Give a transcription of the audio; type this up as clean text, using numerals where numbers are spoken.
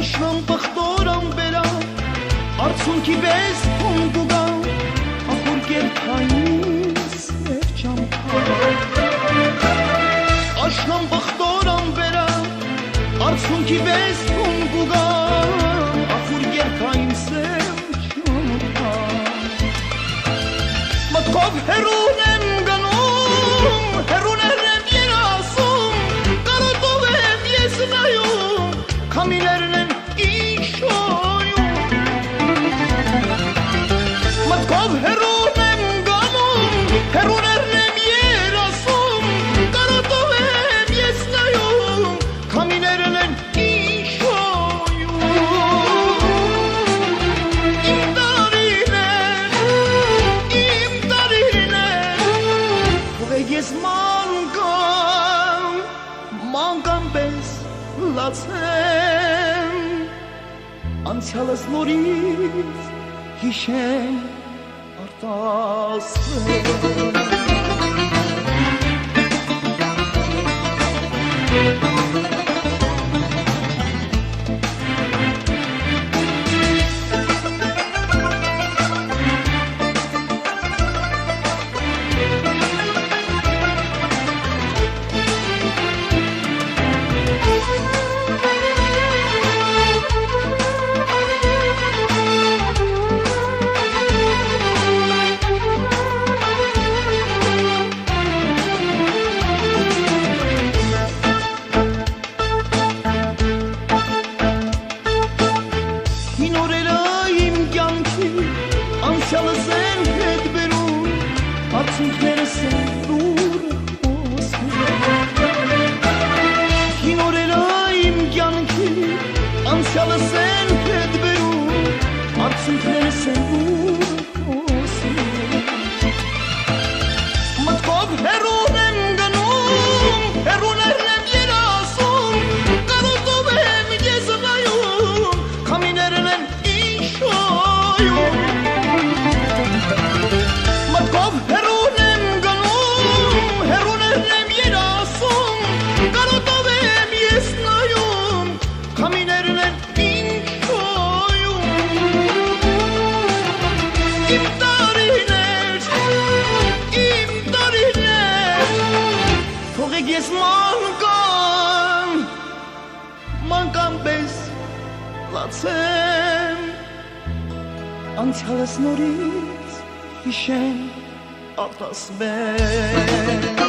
Աշնան բխտորան բերա Արցունքի պես փունգուգա Ախոր գերքայինս էր ճամփա Աշնան բխտորան բերա Արցունքի պես փունգուգա Ախոր գերքայինս էր ճամփա Մտքով հերուն եմ գնում Հերուն եմ երասում Կարոտով եմ ես նայում Քամիներն են իշոյում Մտքով հերուն եմ գնում Հերուներն եմ երասում Կարոտով եմ ես նայում Քամիներն են իշոյում Իմ տարին է Ուղեկ ես մանկան պես լացեմ Անցյալս նորից հիշեմ արտասվեմ Անցյալս են հետ բերում, արցունքներս են դուր հոսում Հին օրերը իմ կյանքի, անցյալս են հետ բերում, արցունքներս են դուր հոսում Մտքով հերուն եմ գնում, հերուներն եմ երասում, կարոտով եմ ես նայում, քամիներն են իշոյում Մտքով հերուն եմ գնում, հերուներն եմ երասում, կարոտով եմ ես նայում, քամիներն են իշոյում Իմ տարին էր, թողեք ես մանկան պես լացեմ Անցյալս նորից հիշեմ արտասվեմ